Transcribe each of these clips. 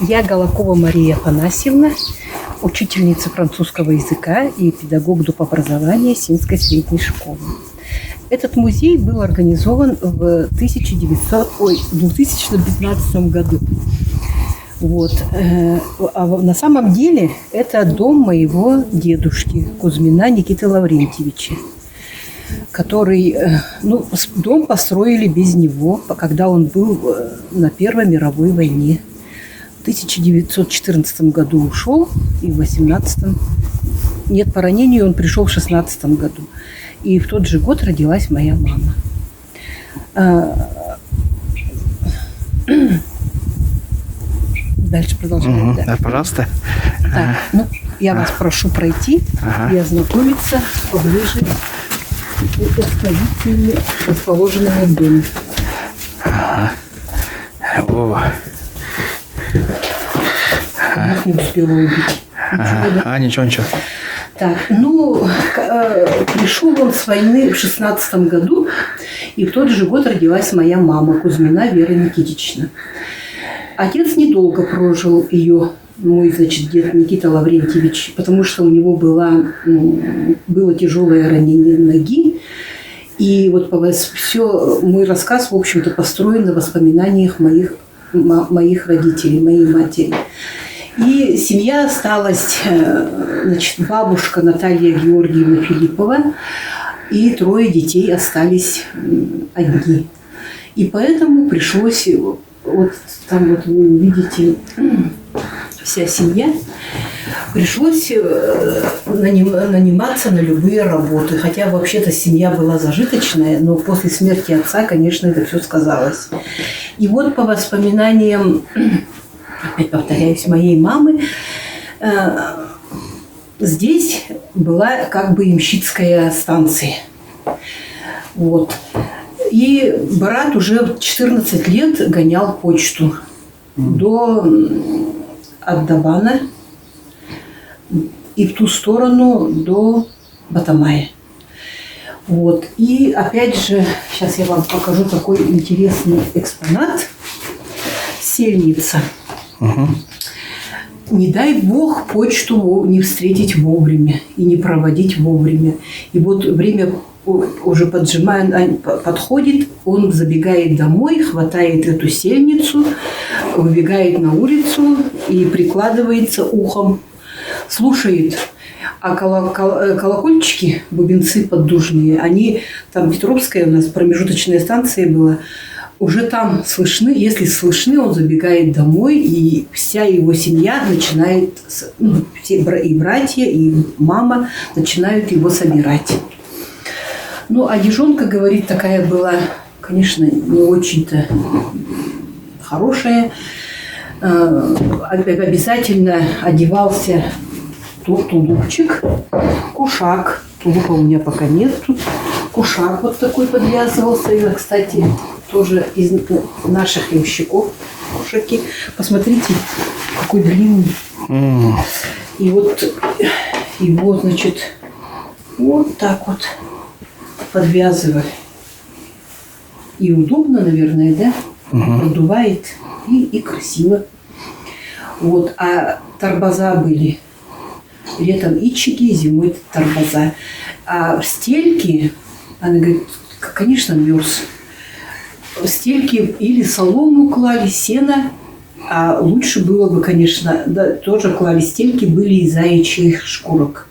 Я Голокова Мария Афанасьевна, учительница французского языка и педагог доп. Образования Синской средней школы. Этот музей был организован в 2015 году. Вот. А на самом деле это дом моего дедушки Кузьмина Никиты Лаврентьевича, который, дом построили без него, когда он был на Первой мировой войне. В 1914 году ушел, и в 18-м... Нет, по ранению он пришел в 16-м году. И в тот же год родилась моя мама. Дальше продолжаем. Да, пожалуйста. Так, я вас прошу пройти и ознакомиться поближе с экспозициями, расположенными в доме. Не успела убить. Ничего. Так, пришел он с войны в 16-м году, и в тот же год родилась моя мама, Кузьмина Вера Никитична. Отец недолго прожил ее, мой, дед Никита Лаврентьевич, потому что у него было тяжелое ранение ноги. И вот все, мой рассказ, в общем-то, построен на воспоминаниях моих родителей, моей матери. И семья осталась, бабушка Наталья Георгиевна Филиппова, и 3 детей остались одни. И поэтому пришлось, вы видите, вся семья, пришлось наниматься на любые работы. Хотя вообще-то семья была зажиточная, но после смерти отца, конечно, это все сказалось. И вот по воспоминаниям, опять повторяюсь, моей мамы, здесь была как бы ямщицкая станция. Вот. И брат уже в 14 лет гонял почту до Аддабана и в ту сторону до Батамая. Вот. И опять же, сейчас я вам покажу такой интересный экспонат. Сельница. Не дай бог почту не встретить вовремя и не проводить вовремя. И вот время уже подходит, он забегает домой, хватает эту сельницу, выбегает на улицу и прикладывается ухом, слушает. А колокольчики, бубенцы поддужные, они, там Петровская у нас промежуточная станция была, уже там слышны. Если слышны, он забегает домой, и вся его семья начинает, все и братья, и мама начинают его собирать. Одежонка, говорит, такая была, конечно, не очень-то хорошая. Обязательно одевался тулупчик, кушак. Тулупа у меня пока нет тут. Кушак вот такой подвязывался. И, кстати, тоже из наших ямщиков кушаки. Посмотрите, какой длинный. И вот его, значит, вот так вот подвязывали. И удобно, наверное, да? Продувает и красиво. Вот. А торбоза были. Летом ичики, зимой торбоза. А в стельке, она говорит, конечно, мерз. В стельке или солому клали, сено, а лучше было бы, конечно, да, тоже клали стельки, были из заячьих шкурок.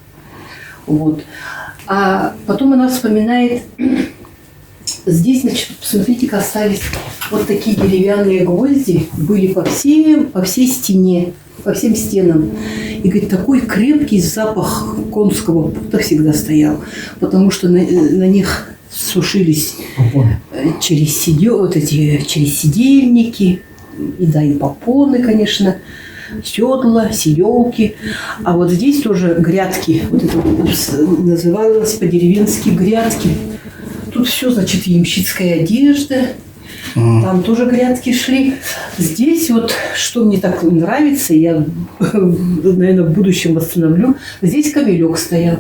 Вот. А потом она вспоминает, здесь, значит, посмотрите-ка, остались вот такие деревянные гвозди, были по всей стене, по всем стенам. И, говорит, такой крепкий запах конского пота всегда стоял, потому что на них сушились через сидельники, и попоны, конечно, седла, селёвки. А вот здесь тоже грядки, вот это называлось по-деревенски грядки. Тут все, значит, ямщицкая одежда, там тоже грядки шли. Здесь вот, что мне так нравится, я, наверное, в будущем восстановлю, здесь камелек стоял.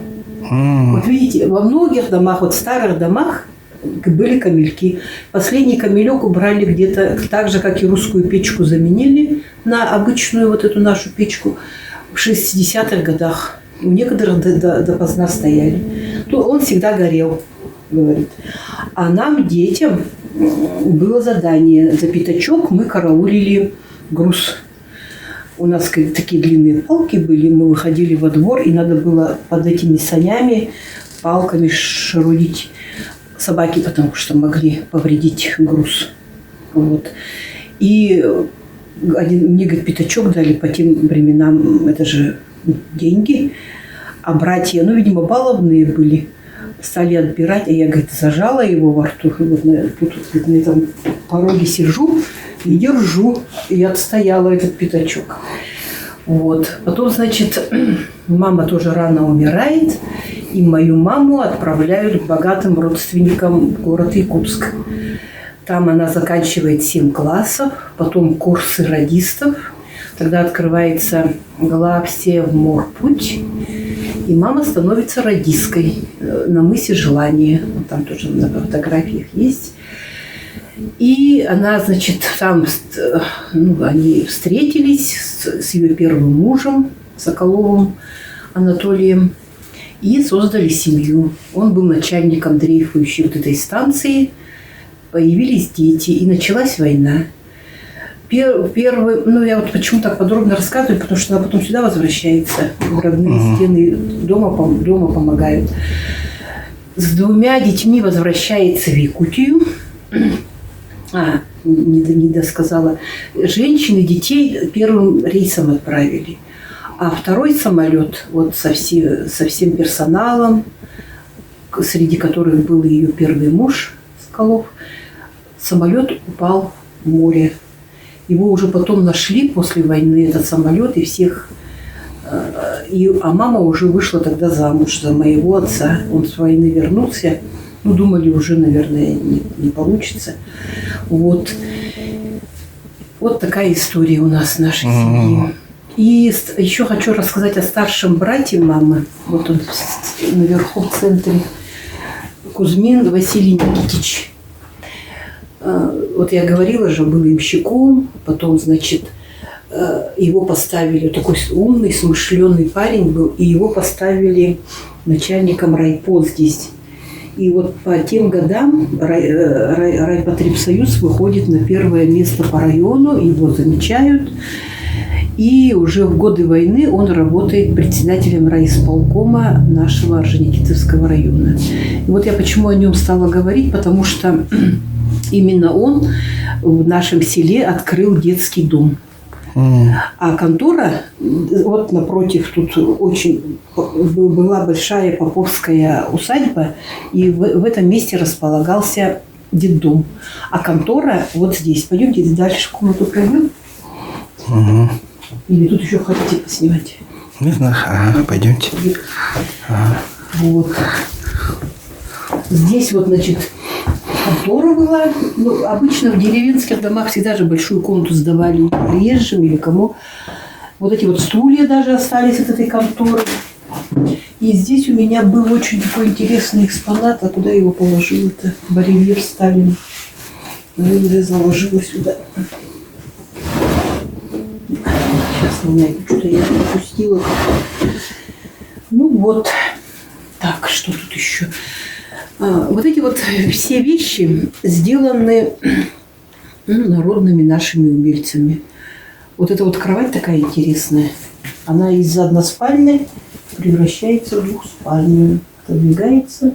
Вот видите, во многих домах, вот в старых домах были камельки. Последний камелек убрали где-то так же, как и русскую печку заменили на обычную вот эту нашу печку в 60-х годах. У некоторых допоздна стояли. То он всегда горел, говорит. А нам, детям, было задание. За пятачок мы караулили груз. У нас такие длинные палки были. Мы выходили во двор, и надо было под этими санями палками шарудить собаки, потому что могли повредить груз. Вот. И мне, говорит, пятачок дали по тем временам, это же деньги. А братья, видимо, баловные были, стали отбирать. А я, говорит, зажала его во рту. И вот тут на этом пороге сижу и держу. И отстояла этот пятачок. Вот. Потом, значит, мама тоже рано умирает. И мою маму отправляют к богатым родственникам в город Якутск. Там она заканчивает 7 классов, потом курсы радистов. Тогда открывается Главсия в Морпуть. И мама становится радисткой на мысе Желания. Там тоже на фотографиях есть. И она, значит, там они встретились с ее первым мужем, Соколовым Анатолием, и создали семью. Он был начальником дрейфующей вот этой станции. Появились дети, и началась война. Первый, я вот почему так подробно рассказываю, потому что она потом сюда возвращается, в родные стены, дома помогают. С 2 детьми возвращается в Якутию. Не досказала. Женщин и детей первым рейсом отправили. А второй самолет вот со всем персоналом, среди которых был ее первый муж Соколов, самолет упал в море. Его уже потом нашли после войны, этот самолет, и всех. А мама уже вышла тогда замуж за моего отца. Он с войны вернулся. Думали, уже, наверное, не получится. Вот. Вот такая история у нас в нашей семье. И еще хочу рассказать о старшем брате мамы. Вот он наверху в центре. Кузьмин Василий Никитич. Вот я говорила же, был имщиком. Потом, значит, его поставили, такой умный, смышленый парень был, и его поставили начальником райпо здесь. И вот по тем годам райпотребсоюз выходит на первое место по району, его замечают. И уже в годы войны он работает председателем райисполкома нашего Орджоникидзевского района. И вот я почему о нем стала говорить, потому что именно он в нашем селе открыл детский дом. А контора, вот напротив, тут очень была большая поповская усадьба, и в этом месте располагался детдом. А контора вот здесь. Пойдемте дальше в комнату пройдем. Или тут еще хотите поснимать? Не знаю, пойдемте. Вот. Здесь вот, значит, контора была. Обычно в деревенских домах всегда же большую комнату сдавали приезжим или кому. Вот эти вот стулья даже остались от этой конторы. И здесь у меня был очень такой интересный экспонат. А куда его положил-то? Барельеф Сталина. Я заложила сюда. Сейчас меня что-то я пропустила. Вот. Так, что тут еще? Вот эти вот все вещи сделаны народными нашими умельцами. Вот эта вот кровать такая интересная. Она из односпальной превращается в двухспальную. Подвигается,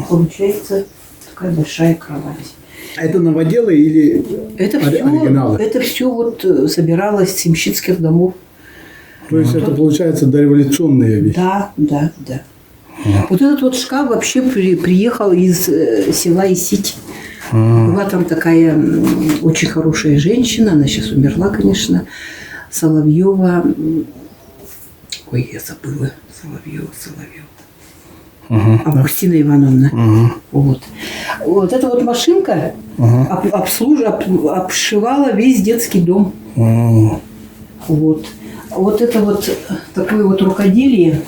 получается такая большая кровать. А это новоделы или оригиналы? Это все вот собиралось с ямщицких домов. То есть это получается дореволюционные вещи? Да. Вот этот вот шкаф вообще приехал из села Исить. Была там такая очень хорошая женщина, она сейчас умерла, конечно, Соловьева. Ой, я забыла. Соловьева. Августина Ивановна. Вот эта вот машинка обшивала весь детский дом. Вот это вот такое вот рукоделие.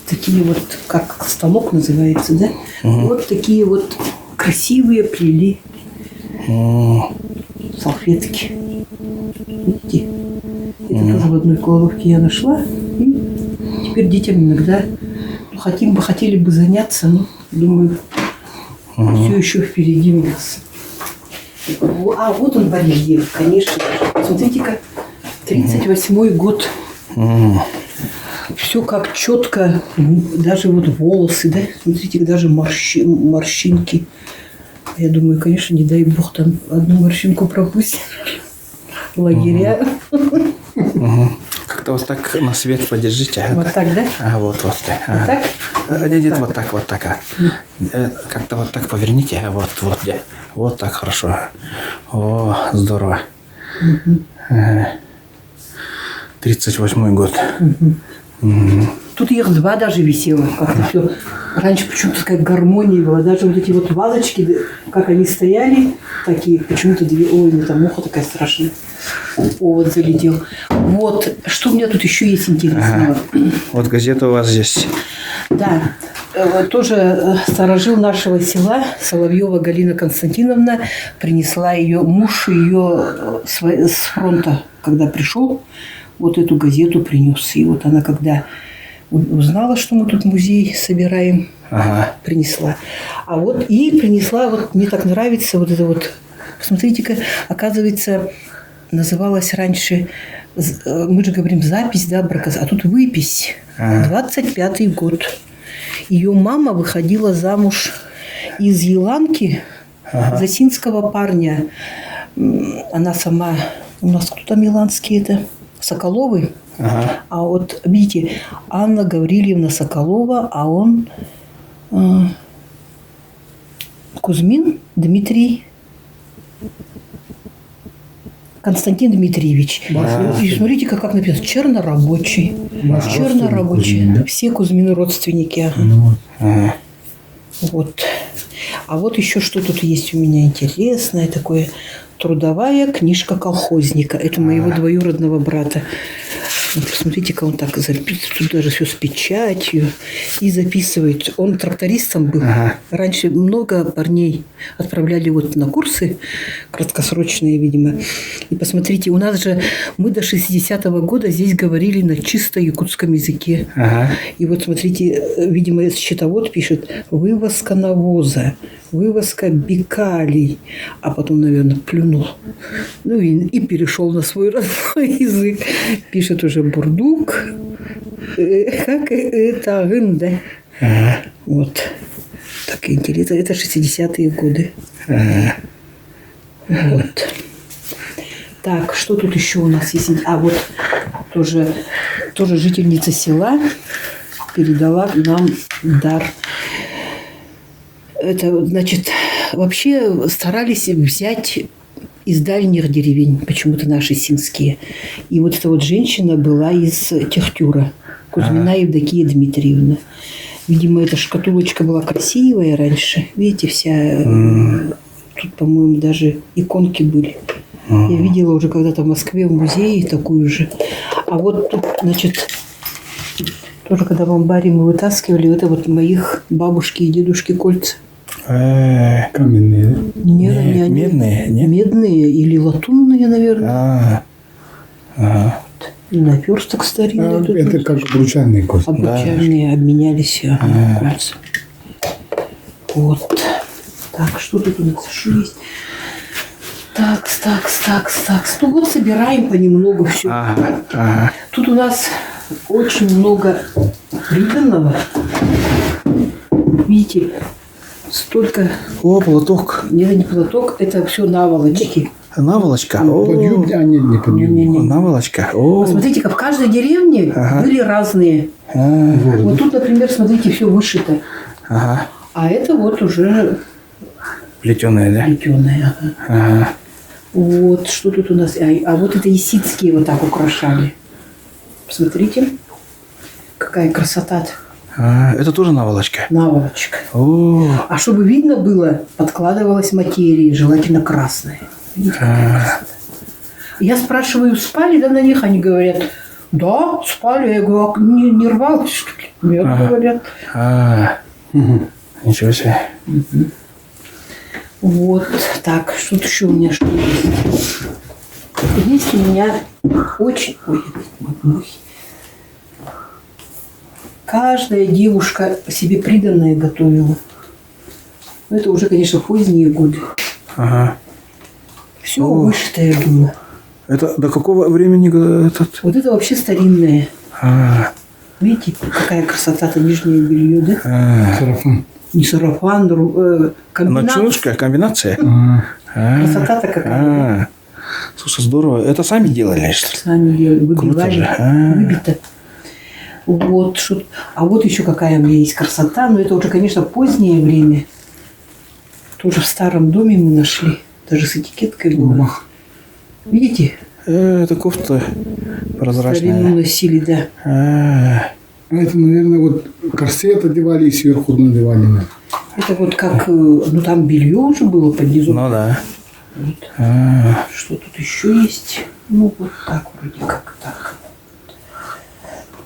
Такие вот, как станок называется, да? Вот такие вот красивые плели салфетки. Видите? Это тоже в одной кладовке я нашла. И теперь детям иногда хотели бы заняться, но думаю, все еще впереди у нас. А вот он барельеф, конечно. Смотрите-ка, 38-й год. Все как четко, даже вот волосы, да, смотрите, даже морщинки. Я думаю, конечно, не дай бог там одну морщинку пропустить. Лагеря. Как-то вот так на свет подержите. Вот так, да? Вот. Вот так? Нет, вот так. Как-то вот так поверните. Где. Вот так хорошо. О, здорово. 38-й год. Тут их два даже висело. Как-то все. Раньше почему-то такая гармония была. Даже вот эти вот вазочки, как они стояли, такие почему-то две. Ой, мне там муха такая страшная. О, вот залетел. Вот, что у меня тут еще есть интересного. Вот газета у вас здесь. Да, тоже старожил нашего села Соловьева Галина Константиновна принесла ее, муж ее с фронта, когда пришел, вот эту газету принес. И вот она, когда узнала, что мы тут музей собираем, принесла. А вот и принесла, вот мне так нравится вот это вот, посмотрите-ка, оказывается, называлась раньше, мы же говорим запись, да, а тут выпись, 25-й год. Ее мама выходила замуж из Еланки за синского парня. Она сама, у нас кто там еланские это? Соколовы. А вот, видите, Анна Гаврильевна Соколова, а он Кузьмин Дмитрий Константин Дмитриевич. И смотрите, как написано. Чернорабочий. Чернорабочий. Да? Все Кузьмины родственники. Вот. А вот еще что тут есть у меня интересное такое. Трудовая книжка колхозника. Это моего двоюродного брата. Вот посмотрите-ка, он так записывает. Тут даже все с печатью. И записывает. Он трактористом был. Раньше много парней отправляли вот на курсы. Краткосрочные, видимо. И посмотрите, у нас же мы до 60-го года здесь говорили на чисто якутском языке. И вот смотрите, видимо, счетовод пишет вывозка навоза, вывозка бекалий. А потом, наверное, плюнул. Ну и перешел на свой родной язык. Пишет уже бурдук. Как это гында. Вот. Так интересно. Это 60-е годы. Вот. Так, что тут еще у нас есть? А вот тоже жительница села передала нам дар. Это, значит, вообще старались взять из дальних деревень, почему-то наши синские. И вот эта вот женщина была из Техтюра, Кузьмина Евдокия Дмитриевна. Видимо, эта шкатулочка была красивая раньше. Видите, вся... Тут, по-моему, даже иконки были. Я видела уже когда-то в Москве в музее такую же. А вот тут, значит, тоже когда в амбаре мы вытаскивали, это вот моих бабушки и дедушки кольца. Каменные, да? Нет, они медные, нет? Медные или латунные, наверное. И наперсток старинный. Это как обручальные кости. Обручальные, обменялись кольца. Вот. Так, что тут у нас еще есть? Так. Ну вот собираем понемногу все. Тут у нас очень много приданного. Видите, столько... О, платок. Нет, не платок, это все наволочки. Наволочка? Подъюб... не подъюб. Наволочка. Посмотрите-ка, в каждой деревне были разные. Вот тут, например, смотрите, все вышито. А это вот уже... Плетеные, да? Плетеные, Вот, что тут у нас? А вот это исидские вот так украшали. Посмотрите, какая красота-то. Это тоже наволочка? Наволочка. А чтобы видно было, подкладывалась материя, желательно красная. Видите, какая красота. Я спрашиваю, спали да на них? Они говорят, да, спали. Я говорю, а не рвалось, что ли? Нет, говорят. Ничего себе. Вот, так, что тут еще у меня что есть? Есть у меня очень... Ой, мухи. Каждая девушка себе приданное готовила. Но это уже, конечно, поздние годы. Ага. Все вышитое было. Это до какого времени этот? Вот это вообще старинное. А, Видите, какая красота-то, нижнее белье, да? Сарафан. Не сарафан, комбинация. ночнушка, комбинация? А, Красота-то какая. а. Слушай, здорово. Это сами делали, что ли? Сами делали, Круто же. выбивали, выбито. Вот, что... А вот еще какая у меня есть красота. Но это уже, конечно, позднее время. Тоже в старом доме мы нашли. Даже с этикеткой было. Видите? Это кофта Старину прозрачная. носили, да. А, А это, наверное, вот корсет одевали и сверху надевали. Да. Это вот как... Ну, там белье уже было под низом. ну да. Вот. А, Что тут еще есть? Ну, вот так вроде как так.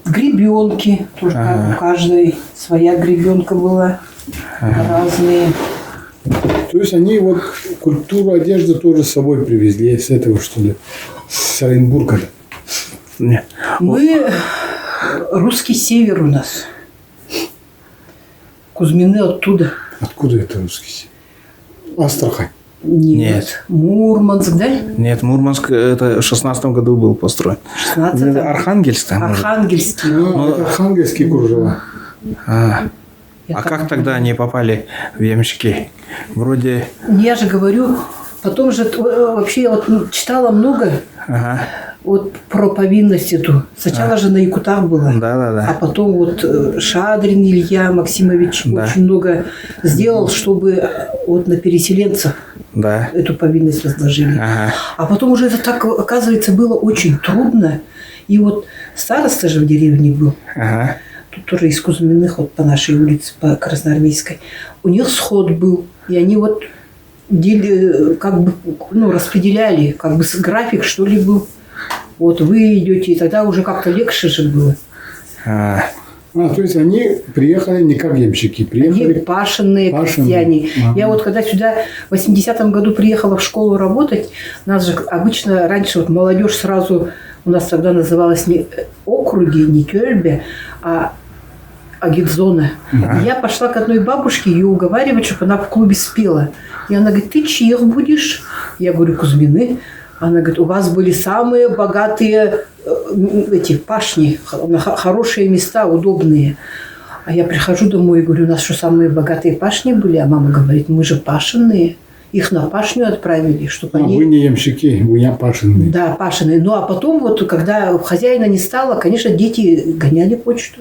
Гребенки. Тоже у каждой своя гребенка была. Разные. То есть они вот культуру одежды тоже с собой привезли. С этого, что ли? С Оренбурга. не. Мы... Русский север у нас. Кузьмины оттуда. Откуда это русский? Астрахань. Нет. Мурманск, да? Нет, Мурманск это в 16 году был построен. 16 Архангельск там. может. Архангельский. Это архангельские кружева. А, Я а так как тогда они попали в ямщики? Вроде... Я же говорю, потом же вообще я вот читала много Ага. вот про повинность эту. Сначала же на якутах было. А Да-да-да. потом вот Шадрин Илья Максимович Да. очень много сделал, чтобы вот на переселенцев Да. эту повинность возложили. Ага. А потом уже это так, оказывается, было очень трудно. И вот староста же в деревне был. Ага. Тут тоже из Кузьминых, вот по нашей улице, по Красноармейской. У них сход был. И они вот как бы, ну, распределяли, как бы график, что ли, был. Вот вы идете, и тогда уже как-то легче же было. А, То есть они приехали не как ямщики, Они приехали... пашенные Пашенные. крестьяне. Ага. Я вот когда сюда в 80-м году приехала в школу работать, нас же обычно раньше вот молодежь сразу, у нас тогда называлось не округи, не Кёльбе, а Агитзона. И я пошла к одной бабушке ее уговаривать, чтобы она в клубе спела. И она говорит, ты чьих будешь? Я говорю, Кузьмины. Она говорит, у вас были самые богатые эти пашни, хорошие места, удобные. А я прихожу домой и говорю, у нас что, самые богатые пашни были? А мама говорит, мы же пашенные. Их на пашню отправили, чтобы они... вы не ямщики, вы не пашенные. Да, пашеные. Ну, а потом вот, когда хозяина не стало, конечно, дети гоняли почту.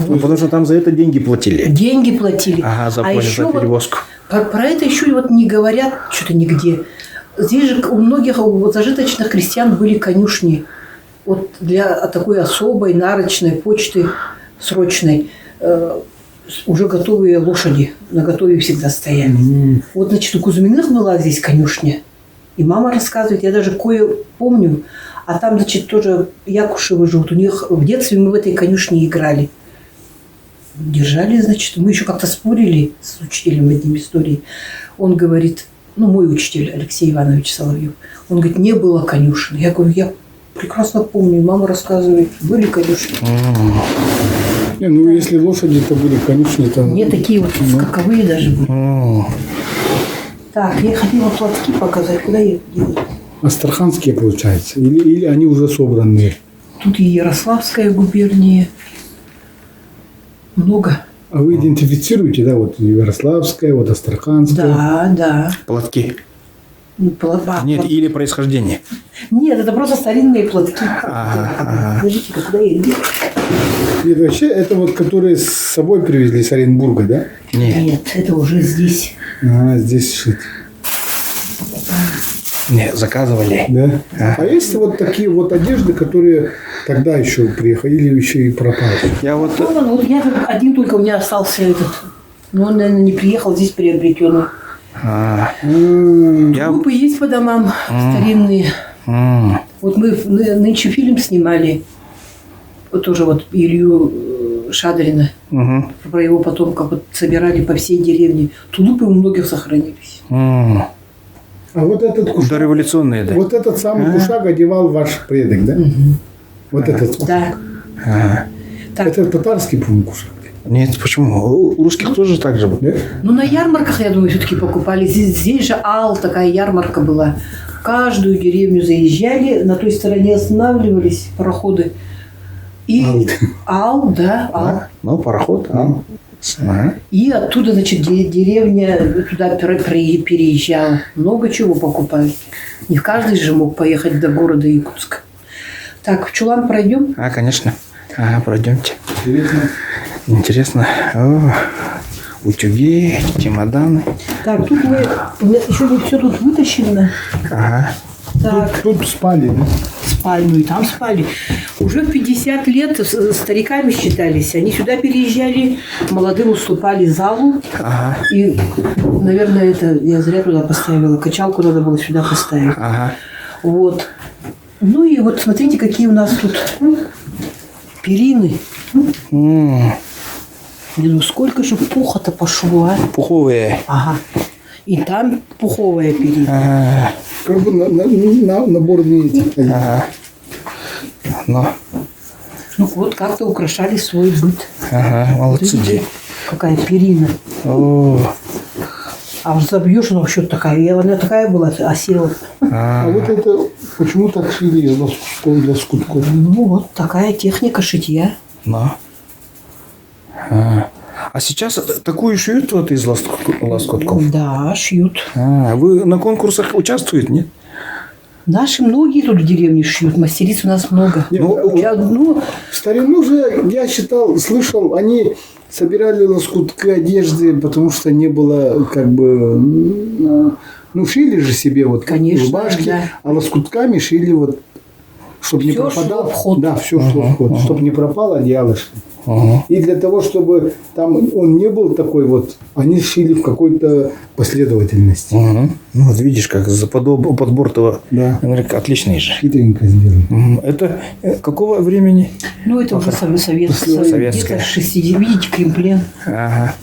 Ну, потому что там за это деньги платили. Деньги платили. Ага, за еще вот перевозку. про это еще вот не говорят что-то нигде. Здесь же у многих вот зажиточных крестьян были конюшни. Вот для такой особой нарочной почты срочной уже готовые лошади наготове всегда стояли. Вот, значит, у Кузьминых была здесь конюшня. И мама рассказывает, я даже кое помню. А там, значит, тоже Якушевы живут. У них в детстве мы в этой конюшне играли. Держали, значит, мы еще как-то спорили с учителем одним истории. Он говорит, ну, мой учитель Алексей Иванович Соловьев, он говорит, не было конюшен. Я говорю, я прекрасно помню, мама рассказывает, были конюшни. Не, ну, если лошади-то были конюшни, то... Не такие вот скаковые даже были. Так, я хотела платки показать, куда я их делаю. Астраханские, получается? Или они уже собранные? Тут и Ярославская губерния. Много. А вы идентифицируете, да, вот Ярославская, вот Астраханская? Да, да. Платки. Ну, Нет, или происхождение. Нет, это просто старинные платки. Ага. Подождите, куда я их делаю? Нет, вообще, это вот, которые с собой привезли с Оренбурга, да? Нет. Нет, это уже здесь. Здесь шить. Нет, заказывали. Да? А есть вот такие вот одежды, которые тогда еще приехали или еще и пропали? Я вот... Ну, вот я один только у меня остался этот. Но он, наверное, не приехал, здесь приобретенный. Я... Группы есть по домам старинные. Вот мы нынче фильм снимали. Вот тоже вот Илью Шадрина. Про его потомков вот собирали по всей деревне. Тулупы у многих сохранились. А вот этот кушак, Дореволюционные, да? вот этот самый кушак одевал ваш предок, да? Вот этот. Да. Ага. Так, Это татарский, по-моему, кушак. Нет, почему? У русских тоже так же было. Да? ну на ярмарках, я думаю, все-таки покупали. Здесь же Ал, такая ярмарка была. В каждую деревню заезжали, на той стороне останавливались пароходы. И Ал, да, Ал. Ну, пароход. Ага. И оттуда, значит, деревня туда переезжала. Много чего покупали. Не каждый же мог поехать до города Якутска. Так, в чулан пройдем? Конечно. Ага, пройдемте. Интересно. Интересно. О, утюги, чемоданы. Так, тут мы еще не все тут вытащено. Ага. Так, Тут спали, да? спальню, и там спали. Уже в 50 лет стариками считались. Они сюда переезжали, молодым уступали залу. Ага. И, наверное, это я зря туда поставила. Качалку надо было сюда поставить. Ага. Вот. Ну и вот смотрите, какие у нас тут перины. Ну сколько же пуха-то пошло, а? Пуховые. Ага. И там пуховая перина. Ага. Как бы наборные эти. Ага. Ну, Ну вот как-то украшали свой быт. ага, молодцы. Видите, какая перина. О, А вот забьешь, она вообще такая. Она такая была, осела. А вот это почему так шили из лоскутков? Ну вот такая техника шитья. ну. А сейчас такую шьют вот из лоскутков? Да, шьют. Вы на конкурсах участвуете, нет? Наши многие тут в деревне шьют. Мастериц у нас много. Ну, Ну, В старину же, я считал, слышал, они собирали лоскутки одежды, потому что не было как бы... Ну, шили же себе вот Конечно, рубашки, да. а лоскутками шили вот, чтобы не Всё пропадал. шло в ход. Да, все шло в ход, чтобы не пропало одеяло. Ага. И для того, чтобы там он не был такой вот, они шили в какой-то последовательности. Ага. Ну, вот видишь, как за подбор-то Да. отличный же. Хитренько сделано. Это какого времени? ну это уже советское. Советское. Где-то 60. Видите, кремплен. Ага.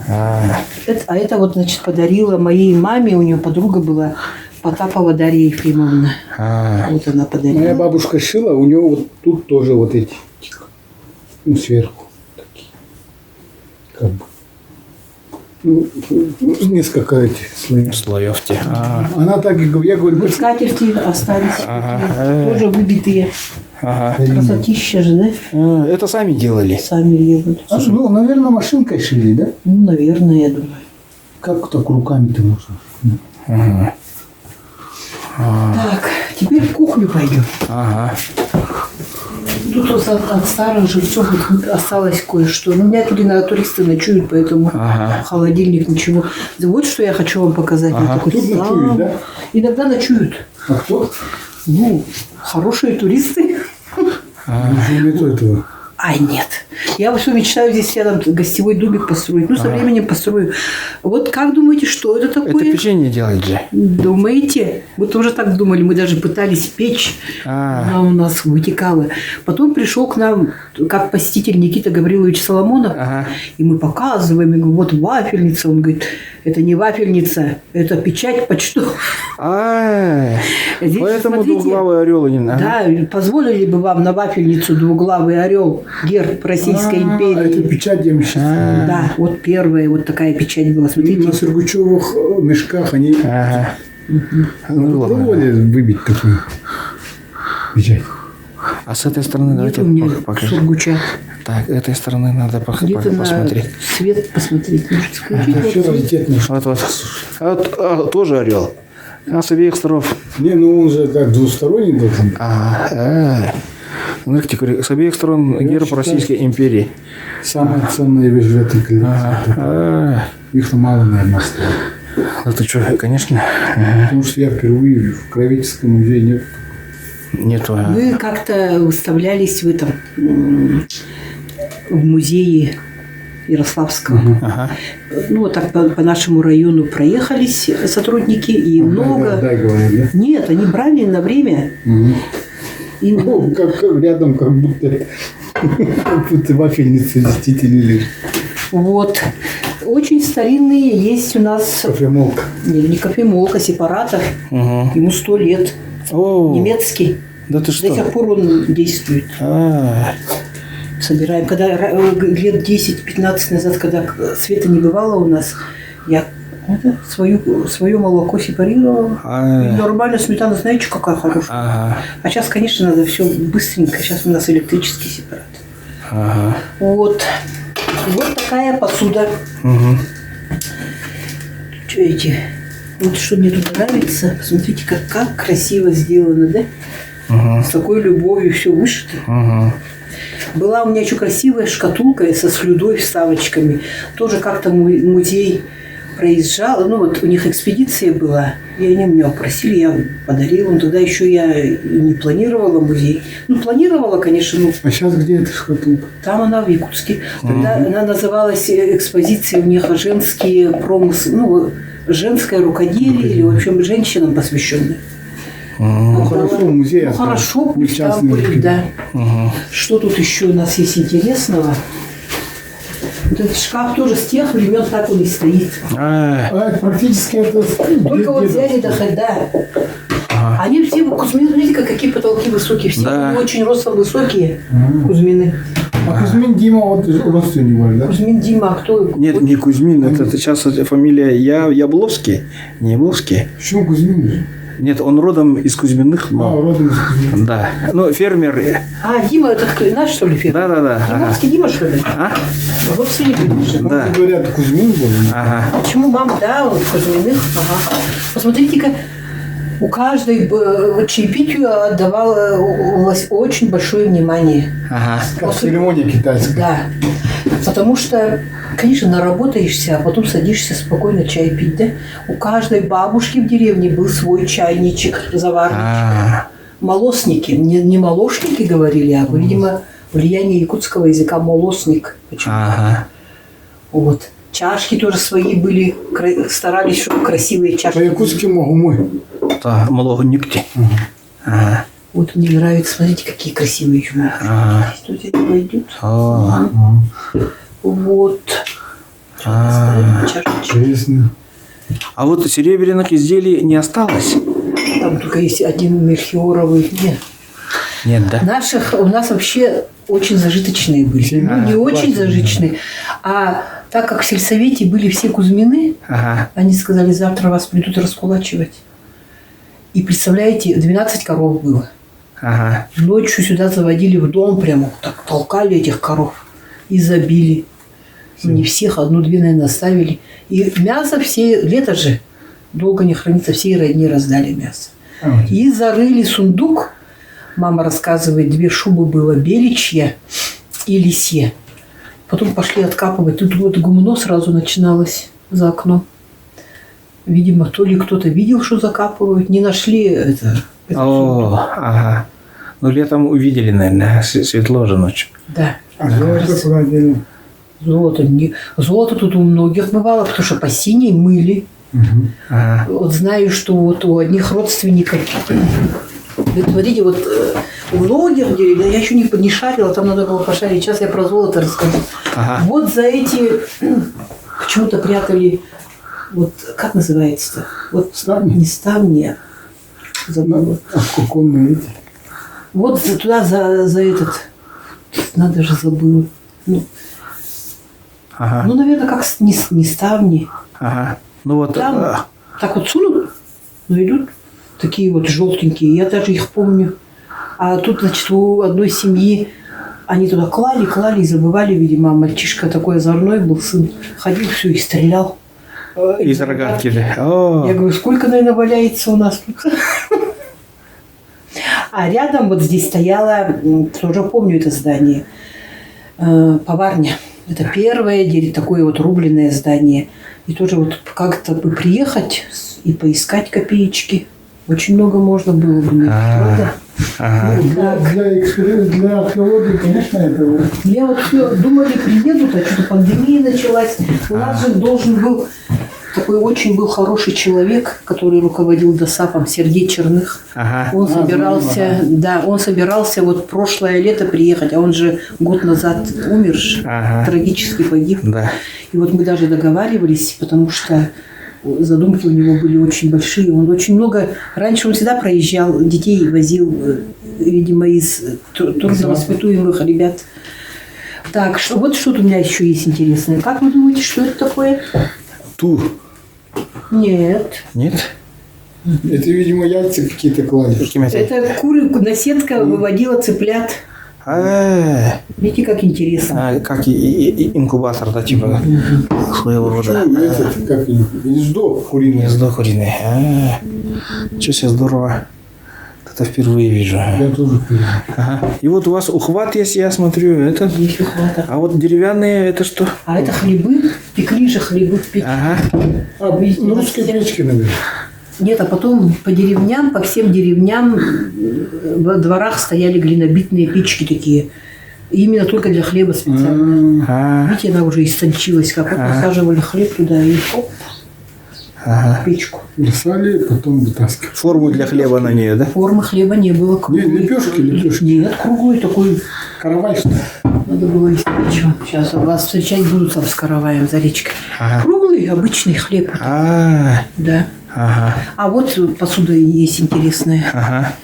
А это вот, значит, подарила моей маме, у нее подруга была, Потапова Дарья Ефимовна. Вот она Моя подарила. бабушка шила, у нее вот тут тоже вот эти, ну, сверху такие, как бы, ну, несколько этих слоев. Слоевки. Она так и говорит, я говорю, мы Скатерти остались. Ага. Тоже выбитые. Ага. Красотища же, да? Это сами делали. Сами делают. ну, наверное, машинкой шили, да? Ну, наверное, я думаю. Как так руками-то можно? Ага. Так, теперь в кухню пойдем. Ага. Тут вот от старых жильцов вот осталось кое-что. Ну, у меня тут иногда туристы ночуют, поэтому Ага. холодильник, ничего. Да вот что я хочу вам показать. Вот такой Тут сам. ночуют, да? Иногда ночуют. А кто? Ну, хорошие туристы. Нету этого. Ай, нет. Я все мечтаю здесь рядом гостевой домик построить. Ну, со временем построю. Вот как думаете, что это Это такое? печенье делать же. Думаете? Мы тоже так думали. Мы даже пытались печь. Она у нас вытекала. Потом пришел к нам, как посетитель, Никита Гаврилович Соломонов. Ага. И мы показываем. И говорим, вот вафельница. Он говорит, это не вафельница, это печать почтовая. Здесь, Поэтому смотрите, двуглавый орел не надо. Да, позволили бы вам на вафельницу двуглавый орел, герб Российской Это империи. печать ямщика. Да, вот первая вот такая печать была. Смотрите. На сургучевых мешках они Ага. Ну, ладно. пробовали выбить такую печать. А с этой стороны Нет давайте у меня покажи. сургуча. Так, этой стороны надо Где-то на посмотреть. свет посмотреть. Может, включить? Это все раритетно. Вот. Тоже орел. А с обеих сторон. Не, ну он же так двусторонний должен быть. Смотрите, с обеих сторон герб считаю, Российской империи. Самая ценная вещь в этой коллекции. Их мало, наверное, осталось. Это что, конечно, Потому что я впервые в Кровеческом музее нет. нету. Вы как-то выставлялись в этом в музее Ярославском. Ага. Ну, вот так по нашему району проехались сотрудники, и много. Да, говорят, да? Нет, они брали на время. И, Ну, как рядом, как будто вафельница действительно лежит. вот. Очень старинные есть у нас, Кофемолка. не кофемолка, сепаратор. Угу. Ему 100 лет. О, Немецкий. да ты До что? сих пор он действует. А, Собираем. Когда лет 10-15 назад, когда света не бывало у нас, я свое молоко сепарировала. И нормально, сметана, знаете, какая хорошая. ага, А сейчас, конечно, надо все быстренько. Сейчас у нас электрический сепаратор. ага. Вот. Вот такая посуда. Угу. Что эти? Вот что мне тут нравится. Посмотрите, как красиво сделано, да? Угу. С такой любовью все вышито. Угу. Была у меня еще красивая шкатулка со слюдой, вставочками. Тоже как-то музей проезжал. Ну, вот у них экспедиция была. И они меня попросили, я подарила. Но тогда еще я и не планировала музей. Ну, планировала, конечно, ну, А сейчас где эта шкатулка? там она в Якутске. Тогда она называлась экспозиция у них женские промыслы, ну, женское рукоделие, или, в общем, женщинам посвященное. Ну, хорошо, в музее. Ну, хорошо, не пусть там частные будет, руки. да. Угу. Что тут еще у нас есть интересного? Вот этот шкаф тоже с тех времен так он и стоит. А практически это... Только вот взяли дохода. Они все, Кузьмины, смотрите, какие потолки высокие. Все Да. они очень ростом высокие, Кузьмины. А Кузьмин Дима, вот родственник ваш, да? Кузьмин Дима, а кто? Нет, не Кузьмин, это сейчас фамилия Ябловский, не Ябловский. Почему Кузьмин? Нет, он родом из Кузьминых, А, но... родом из Кузьмина. Да, ну, фермер. А, Дима, это кто, наш, что ли, фермер? Да-да-да. Ага. Димовский Дима, что ли? А? Родственник, конечно. Да. Ну, говорят, Кузьмин был. Ага. Почему мама, да, вот Кузьминых, ага. Посмотрите-ка, у каждой чаепитию отдавалось очень большое внимание. Ага. Как церемония китайская. Да, потому что, конечно, наработаешься, а потом садишься спокойно чай пить, да? У каждой бабушки в деревне был свой чайничек, заварничек. А, Молосники, не молошники говорили, а, видимо, влияние якутского языка молосник. Почему? ага. Вот. Чашки тоже свои были, старались, чтобы красивые чашки. По-якутски могумы. Да, молодники. Ага. Вот мне нравится, смотрите, какие красивые чумы. Ага. Что здесь пойдет? О, Вот. а. Чашечки. Интересно. А вот серебряных изделий не осталось? Там только есть один мельхиоровый. Нет. Нет, да? Наших у нас вообще очень зажиточные были. Ну, не очень зажиточные. А так как в сельсовете были все Кузьмины, Ага. они сказали, завтра вас придут раскулачивать. И представляете, 12 коров было. Ага. Ночью сюда заводили в дом, прямо так толкали этих коров и забили. Ну, не всех, одну-две, наверное, оставили. И мясо все, лето же, долго не хранится, всей родне раздали мясо. И зарыли сундук. Мама рассказывает, 2 шубы было, беличья и лисье. Потом пошли откапывать. Тут вот гумно сразу начиналось за окном. Видимо, то ли кто-то видел, что закапывают, не нашли это. О, ага. Ну, летом увидели, наверное, светло же ночью. Да. А золото куда дели? Золото тут у многих бывало, потому что по синей мыли. Ага. Вот знаю, что вот у одних родственников, вы смотрите, вот у многих деревьев, я еще не шарила, там надо было пошарить, сейчас я про золото расскажу. Ага. Вот за эти почему-то прятали, вот как называется-то? Вот Ставни? не ставни, забыла. А куконные эти? Вот туда за этот, надо же забыла. Ну, Ага. наверное, как не ставни. Ага. Ну вот. Там так вот сунут, но идут такие вот желтенькие. Я даже их помню. А тут, значит, у одной семьи они туда клали и забывали, видимо. А мальчишка такой озорной был, сын. Ходил, все, и стрелял. Из рогатки, да. О. Я говорю, сколько, наверное, валяется у нас тут? А рядом вот здесь стояла, тоже помню это здание, поварня. Это первое такое вот рубленное здание. И тоже вот как-то бы приехать и поискать копеечки. Очень много можно было бы найти, правда? Ага. Для археологии, конечно, это... Я вот все думали, приедут, а что-то пандемия началась. У нас же должен был такой очень был хороший человек, который руководил ДОСАПом, Сергей Черных. Ага. Он собирался, да, он собирался вот прошлое лето приехать, а он же год назад умер, Ага. трагически погиб. Да. И вот мы даже договаривались, потому что задумки у него были очень большие. Он очень много... Раньше он всегда проезжал, детей возил, видимо, из трудновоспитуемых ребят. Так, вот что у меня еще есть интересное. Как вы думаете, что это такое? Ту. Нет. Нет? Это, видимо, яйца какие-то клали. Какими-то? Это куры, наседка выводила цыплят. Видите, как интересно. Как и инкубатор, да, типа своего рода. Ну, это как гнездо куриное. Гнездо куриное. Что себе здорово. Это впервые вижу. Я тоже понимаю. Ага. И вот у вас ухват есть, я смотрю, это. Есть ухвата. А вот деревянные, это что? А это хлебы. Пекли же хлебы в печи. Ага. А, ну, русские печки, наверное. Нет, а потом по деревням, по всем деревням во дворах стояли глинобитные печки такие. Именно только для хлеба специально. А, Видите, она уже истончилась, как вот насаживали хлеб туда и оп, ага. в печку. Бросали, потом вытаскивали. Форму для хлеба на нее, да? Формы хлеба не было круглой. Не, лепешки. Нет, круглый такой. Каравай, что ли? Надо было испечь. Сейчас вас встречать будут там с караваем за речкой. Ага. Круглый обычный хлеб. А, Да. ага. А вот посуда есть интересная. Ага.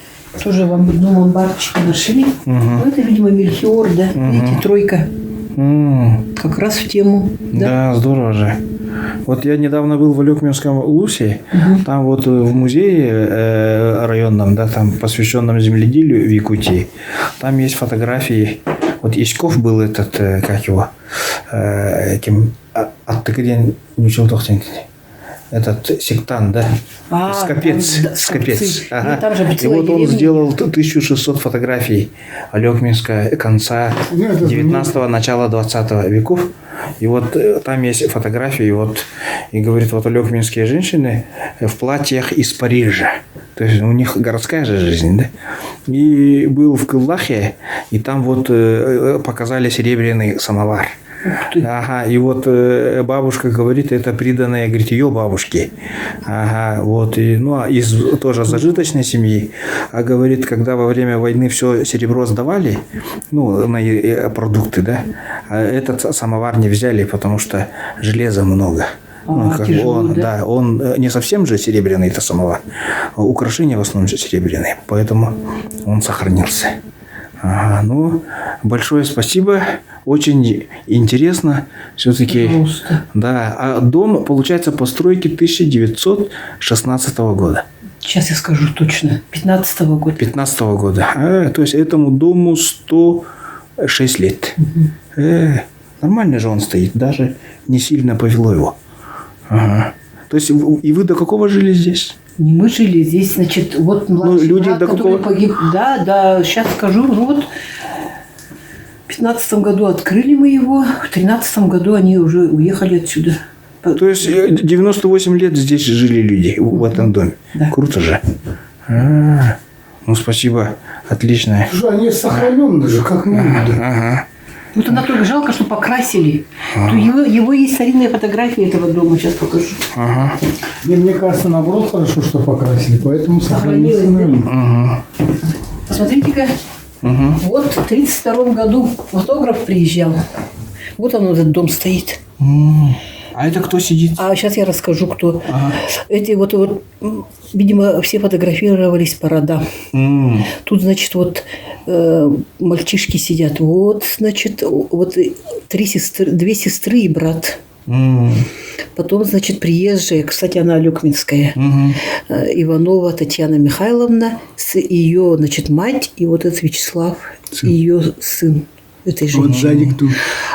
Тоже вам в одном амбарчике нашли. Ну, это, видимо, мельхиор, да? Видите, тройка. Как раз в тему. Да? Да, здорово же. Вот я недавно был в Алекминском Улусе, там вот в музее районном, да, там посвященном земледелию в Якутии, там есть фотографии. Вот Ичков был этот, как его, этим, Аттекрен Нючелтохтин, этот сектант, да? Скопец. Там, да, Скопец. скопцы. Ага. И там же И целая вот он деревня. сделал 1600 фотографий Алекминска конца Ну, это 19-го, начала 20 веков. И вот там есть фотографии, и вот, и говорит, вот алекминские женщины в платьях из Парижа. То есть у них городская же жизнь, да? И был в Кыллахе, и там вот показали серебряный самовар. Ага, и вот бабушка говорит, это приданное, говорит, ее бабушки. Ага, вот, и, ну, из тоже зажиточной семьи. А говорит, когда во время войны все серебро сдавали, ну, на продукты, да, а этот самовар не взяли, потому что железа много. Ну, как бы тяжело, он, да? да, он не совсем же серебряный, это самовар. А украшения в основном серебряные, поэтому он сохранился. Ага, ну, большое спасибо. Очень интересно. Все-таки. Пожалуйста. Да. А дом, получается, постройки 1916 года. Сейчас я скажу точно. 15-го года. 15 года. То есть этому дому 106 лет. Нормально же он стоит. Даже не сильно повело его. Ага. То есть и вы до какого жили здесь? Не мы жили здесь, значит, вот младший люди брат, до который какого- погиб. Да, сейчас скажу. Ну вот в 15 году открыли мы его, в 13 году они уже уехали отсюда. То есть 98 лет здесь жили люди в этом доме. Да. Круто же. Ну, спасибо. Отлично. Слушай, они сохраненные же, как мы. Ага. Вот она только жалко, что покрасили. То его есть старинные фотографии этого дома, сейчас покажу. Ага. Мне кажется, наоборот, хорошо, что покрасили, поэтому сохранился. Сохранилось, да? наверное. Посмотрите-ка. Вот в 1932 году фотограф приезжал. Вот он, этот дом стоит. А это кто сидит? А сейчас я расскажу, кто. Эти вот, видимо, все фотографировались по родам. Тут, значит, вот мальчишки сидят. Вот, значит, вот две сестры и брат. Потом, значит, приезжая, кстати, она алекминская, Иванова Татьяна Михайловна, ее, значит, мать, и вот этот Вячеслав, ее сын. Этой Вот женщины. сзади кто?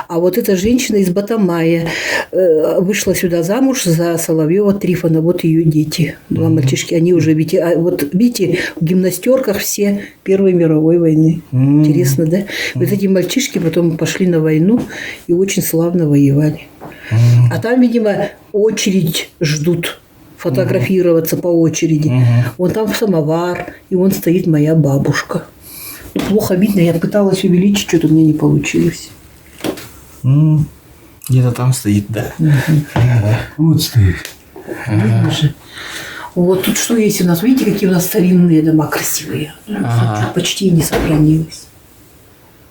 А вот эта женщина из Батамая вышла сюда замуж за Соловьева Трифона. Вот ее дети, два мальчишки. Они уже, вот видите, в гимнастерках все Первой мировой войны. Интересно, да? Вот эти мальчишки потом пошли на войну и очень славно воевали. А там, видимо, очередь ждут фотографироваться по очереди. Вон там самовар, и вон стоит моя бабушка. Ну, плохо видно, я пыталась увеличить, что-то у меня не получилось. Где-то там стоит, да. Вот стоит. Видно же. Вот тут что есть у нас? Видите, какие у нас старинные дома красивые? Почти не сохранилось.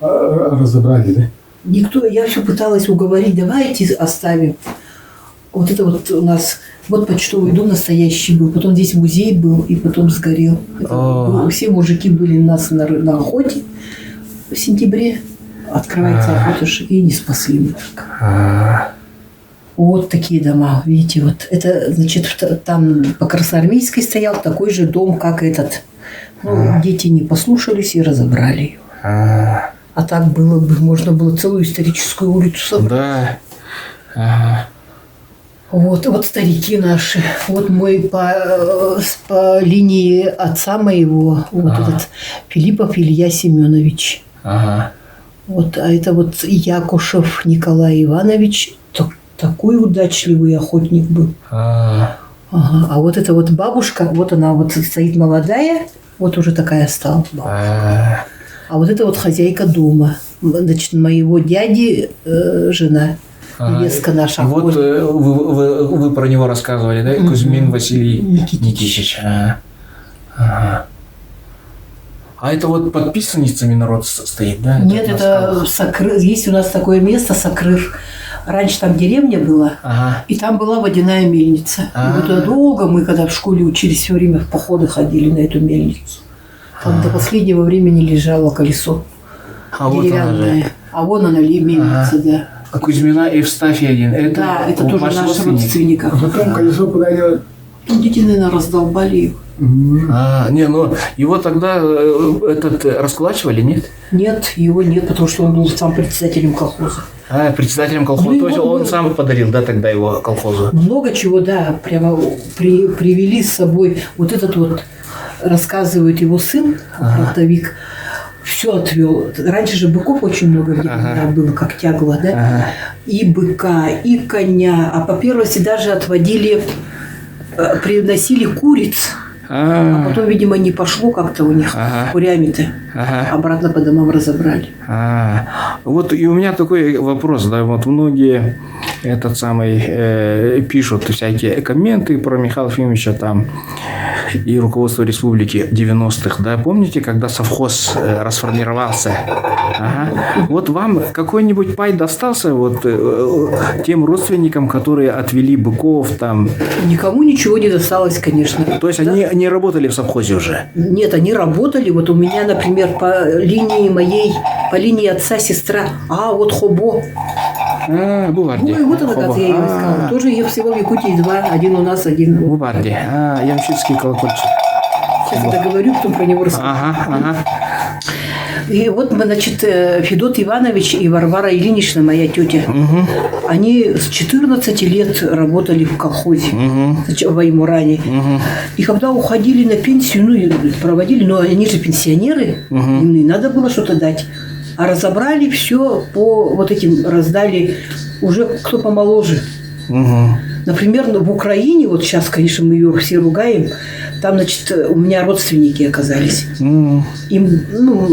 Разобрали, да? Никто, я все пыталась уговорить, давайте оставим. Вот это вот у нас, вот почтовый дом настоящий был, потом здесь музей был, и потом сгорел. Все мужики были у нас на охоте в сентябре. Открывается охота, и не спасли мы так. Вот такие дома, видите, вот это, значит, там по Красноармейской стоял такой же дом, как этот. Ну, дети не послушались и разобрали его. А так было бы, можно было целую историческую улицу собрать. Да. Вот старики наши. Вот мой по линии отца моего, вот этот Филиппов Илья Семенович. Вот, а это вот Якушев Николай Иванович. Такой удачливый охотник был. А вот эта вот бабушка, вот она вот стоит молодая, вот уже такая стала. А вот это вот хозяйка дома. Значит, моего дяди жена. Невестка наша. Вот вы про него рассказывали, да? Кузьмин Василий Никитич. А это вот под Писаницами народ стоит, да? Нет, это Сокрыв. Есть у нас такое место, Сокрыв. Раньше там деревня была, и там была водяная мельница. И вот туда долго мы, когда в школе учились, все время в походы ходили на эту мельницу. Там до последнего времени лежало колесо деревянное. Вон она мельница, да. А Кузьмина и Евстафий один. Это тоже наш родственник. А потом колесо куда идет? Дети, наверное, раздолбали его. Не, ну его тогда раскулачивали, нет? Нет, его нет, потому что он был сам председателем колхоза. Председателем колхоза. То есть он сам подарил, да, тогда его колхозу? Много чего, да, прямо привели с собой. Вот этот вот, рассказывает его сын, фронтовик, все отвел. Раньше же быков очень много было, как тягло, да? И быка, и коня. А по первости даже отводили, приносили куриц. А потом, видимо, не пошло как-то у них курями-то. Обратно по домам разобрали. Вот и у меня такой вопрос, да, вот многие пишут всякие комменты про Михаила Ефимовича там и руководство республики 90-х, да, помните, когда совхоз расформировался? Вот вам какой-нибудь пай достался вот тем родственникам, которые отвели быков там? Никому ничего не досталось, конечно. То есть они не работали в совхозе уже? Нет, они работали. Вот у меня, например, по линии отца сестра. вот Хобо. Буварди. Вот она, как я ее искала. Тоже ее всего в Якутии два. Один у нас, один. Буварди. Ямщицкий колокольчик. Сейчас я договорю, потом про него расскажу. И вот, значит, Федот Иванович и Варвара Ильинична, моя тетя, они с 14 лет работали в колхозе в Аймуране. И когда уходили на пенсию, проводили, но они же пенсионеры, им не надо было что-то дать. А разобрали все по вот этим, раздали уже кто помоложе. Например, в Украине, вот сейчас, конечно, мы ее все ругаем, там, значит, у меня родственники оказались. Им,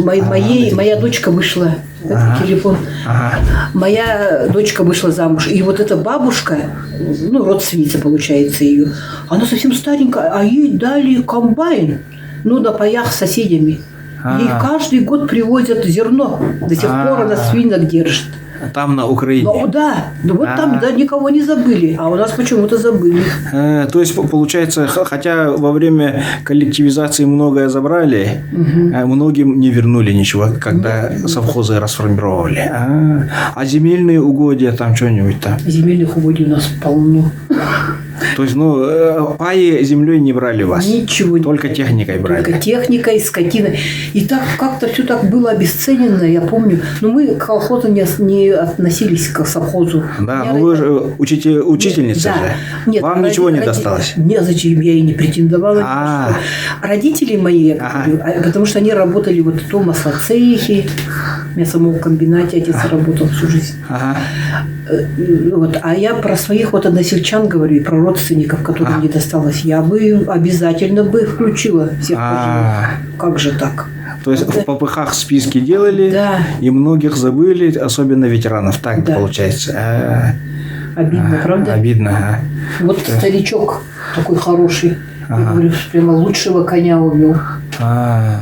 моя дочка вышла, телефон, моя дочка вышла замуж. И вот эта бабушка, родственница, получается, ее, она совсем старенькая, а ей дали комбайн, на паях с соседями. Ей каждый год привозят зерно. До сих пор она свинок держит. Там, на Украине? Там никого не забыли. А у нас почему-то забыли. То есть, получается, хотя во время коллективизации многое забрали, многим не вернули ничего, когда совхозы расформировали. А земельные угодья, там что-нибудь там? Земельных угодий у нас полно. То есть, паи землей не брали вас? Ничего. Только техникой брали? Только техникой, скотиной. И так как-то все так было обесценено, я помню. Но мы к колхозу не относились, к совхозу. Да, вы же учительница же. Нет, вам ничего не досталось? Нет, зачем, я и не претендовала. Родители мои, потому что они работали в том маслоцехе, в мясомолом комбинате, отец работал всю жизнь. А я про своих односельчан говорю, и про родственников, которым не досталось. Я бы обязательно включила всех пожилых. Как же так? То есть в попыхах списки делали, и многих забыли, особенно ветеранов. Так получается. Обидно, правда? Обидно, а. Вот старичок такой хороший. Ага. Я говорю, прямо лучшего коня увел. А,